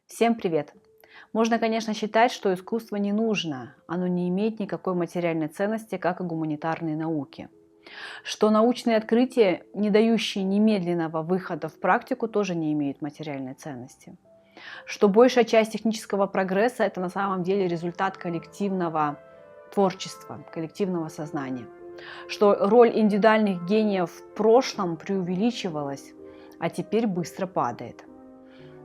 Всем привет! Можно, конечно, считать, что искусство не нужно, оно не имеет никакой материальной ценности, как и гуманитарные науки. Что научные открытия, не дающие немедленного выхода в практику, тоже не имеют материальной ценности. Что большая часть технического прогресса – это на самом деле результат коллективного творчества, коллективного сознания. Что роль индивидуальных гениев в прошлом преувеличивалась, а теперь быстро падает.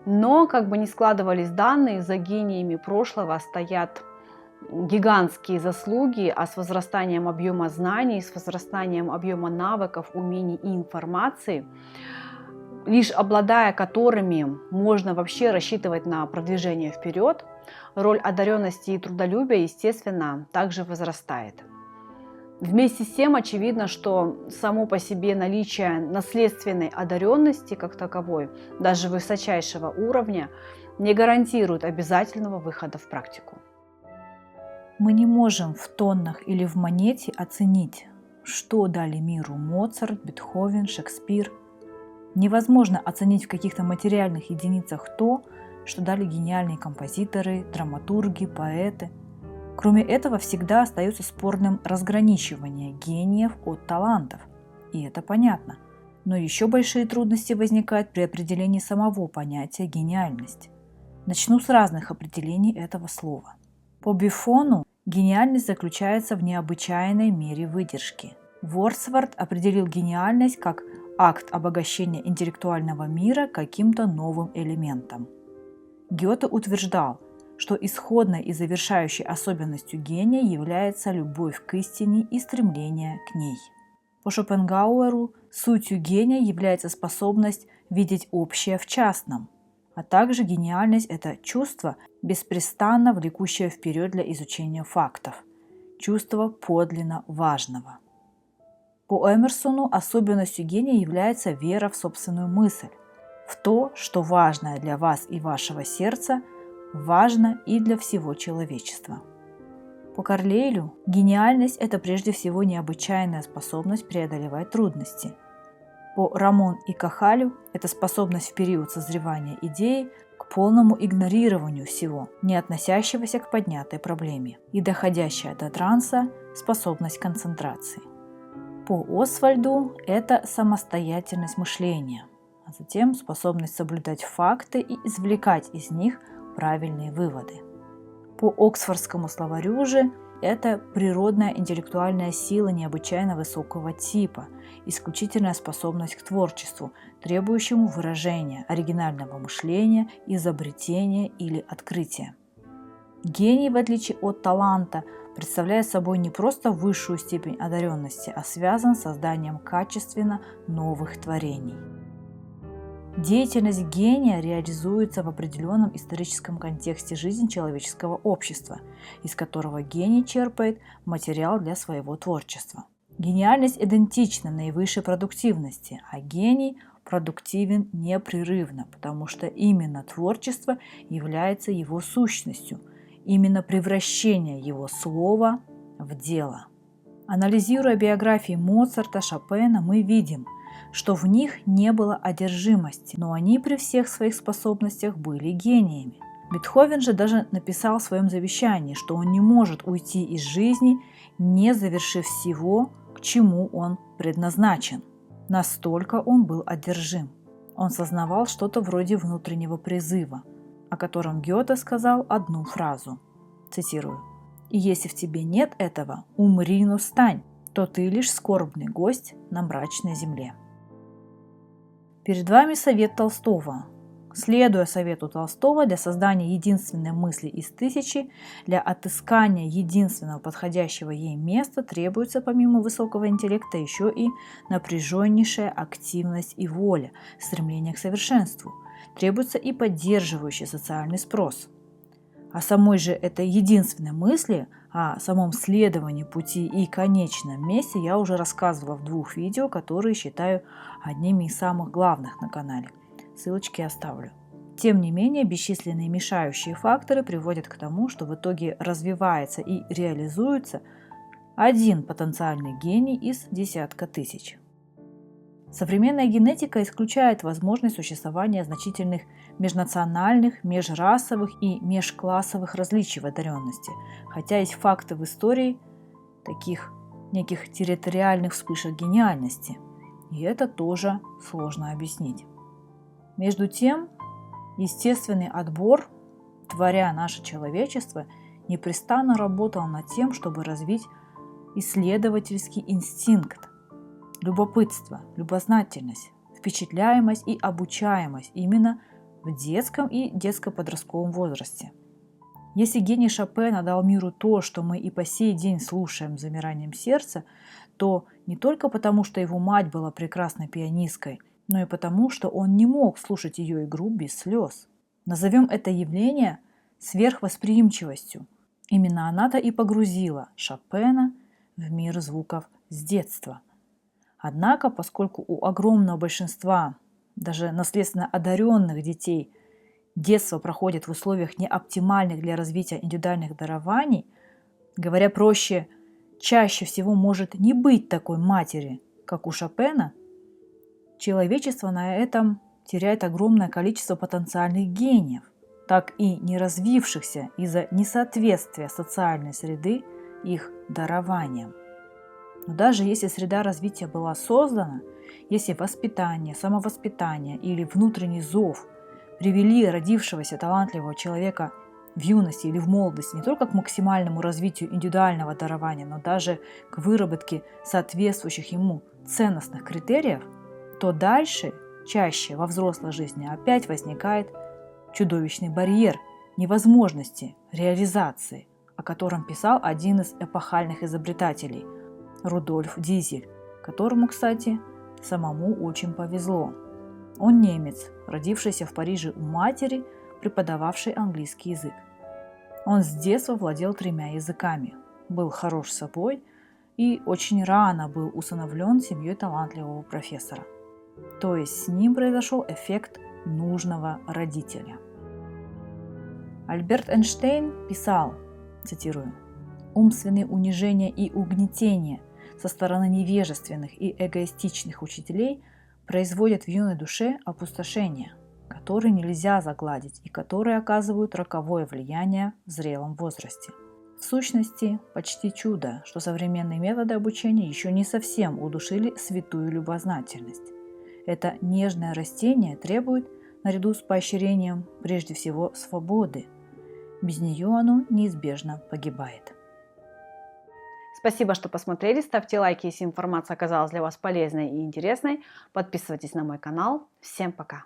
Но, как бы ни складывались данные, за гениями прошлого стоят гигантские заслуги, а с возрастанием объема знаний, с возрастанием объема навыков, умений и информации, лишь обладая которыми можно вообще рассчитывать на продвижение вперед, роль одаренности и трудолюбия, естественно, также возрастает. Вместе с тем очевидно, что само по себе наличие наследственной одаренности как таковой, даже высочайшего уровня, не гарантирует обязательного выхода в практику. Мы не можем в тоннах или в монете оценить, что дали миру Моцарт, Бетховен, Шекспир. Невозможно оценить в каких-то материальных единицах то, что дали гениальные композиторы, драматурги, поэты. Кроме этого, всегда остается спорным разграничивание гениев от талантов. И это понятно. Но еще большие трудности возникают при определении самого понятия гениальность. Начну с разных определений этого слова. По Бюфону гениальность заключается в необычайной мере выдержки. Вордсворт определил гениальность как акт обогащения интеллектуального мира каким-то новым элементом. Гёте утверждал, что исходной и завершающей особенностью гения является любовь к истине и стремление к ней. По Шопенгауэру сутью гения является способность видеть общее в частном, а также гениальность – это чувство, беспрестанно влекущее вперед для изучения фактов, чувство подлинно важного. По Эмерсону особенностью гения является вера в собственную мысль, в то, что важное для вас и вашего сердца важно и для всего человечества. По Карлейлю гениальность – это прежде всего необычайная способность преодолевать трудности. По Рамон и Кахалю это способность в период созревания идеи к полному игнорированию всего, не относящегося к поднятой проблеме, и доходящая до транса способность концентрации. По Освальду это самостоятельность мышления, а затем способность соблюдать факты и извлекать из них правильные выводы. По Оксфордскому словарю же это природная интеллектуальная сила необычайно высокого типа, исключительная способность к творчеству, требующему выражения, оригинального мышления, изобретения или открытия. Гений, в отличие от таланта, представляет собой не просто высшую степень одаренности, а связан с созданием качественно новых творений. Деятельность гения реализуется в определенном историческом контексте жизни человеческого общества, из которого гений черпает материал для своего творчества. Гениальность идентична наивысшей продуктивности, а гений продуктивен непрерывно, потому что именно творчество является его сущностью, именно превращение его слова в дело. Анализируя биографии Моцарта, Шопена, мы видим, что в них не было одержимости, но они при всех своих способностях были гениями. Бетховен же даже написал в своем завещании, что он не может уйти из жизни, не завершив всего, к чему он предназначен. Настолько он был одержим. Он сознавал что-то вроде внутреннего призыва, о котором Гёте сказал одну фразу. Цитирую. «И если в тебе нет этого, умри, но стань, то ты лишь скорбный гость на мрачной земле». Перед вами совет Толстого. Следуя совету Толстого, для создания единственной мысли из тысячи, для отыскания единственного подходящего ей места требуется помимо высокого интеллекта еще и напряженнейшая активность и воля, стремление к совершенству. Требуется и поддерживающий социальный спрос. О самой же этой единственной мысли, о самом следовании пути и конечном месте я уже рассказывала в 2 видео, которые считаю одними из самых главных на канале. Ссылочки оставлю. Тем не менее, бесчисленные мешающие факторы приводят к тому, что в итоге развивается и реализуется один потенциальный гений из десятка тысяч. Современная генетика исключает возможность существования значительных межнациональных, межрасовых и межклассовых различий в одаренности, хотя есть факты в истории таких неких территориальных вспышек гениальности, и это тоже сложно объяснить. Между тем, естественный отбор, творя наше человечество, непрестанно работал над тем, чтобы развить исследовательский инстинкт, любопытство, любознательность, впечатляемость и обучаемость именно в детском и детско-подростковом возрасте. Если гений Шопена дал миру то, что мы и по сей день слушаем с замиранием сердца, то не только потому, что его мать была прекрасной пианисткой, но и потому, что он не мог слушать ее игру без слез. Назовем это явление сверхвосприимчивостью. Именно она-то и погрузила Шопена в мир звуков с детства. Однако, поскольку у огромного большинства, даже наследственно одаренных детей, детство проходит в условиях неоптимальных для развития индивидуальных дарований, говоря проще, чаще всего может не быть такой матери, как у Шопена, человечество на этом теряет огромное количество потенциальных гениев, так и не развившихся из-за несоответствия социальной среды их дарованиям. Но даже если среда развития была создана, если воспитание, самовоспитание или внутренний зов привели родившегося талантливого человека в юности или в молодости не только к максимальному развитию индивидуального дарования, но даже к выработке соответствующих ему ценностных критериев, то дальше, чаще во взрослой жизни опять возникает чудовищный барьер невозможности реализации, о котором писал один из эпохальных изобретателей – Рудольф Дизель, которому, кстати, самому очень повезло. Он немец, родившийся в Париже у матери, преподававшей английский язык. Он с детства владел 3 языками, был хорош собой и очень рано был усыновлен семьей талантливого профессора. То есть с ним произошел эффект нужного родителя. Альберт Эйнштейн писал, цитирую, «Умственные унижения и угнетения со стороны невежественных и эгоистичных учителей производят в юной душе опустошение, которые нельзя загладить и которые оказывают роковое влияние в зрелом возрасте. В сущности, почти чудо, что современные методы обучения еще не совсем удушили святую любознательность. Это нежное растение требует, наряду с поощрением, прежде всего свободы. Без нее оно неизбежно погибает». Спасибо, что посмотрели. Ставьте лайки, если информация оказалась для вас полезной и интересной. Подписывайтесь на мой канал. Всем пока!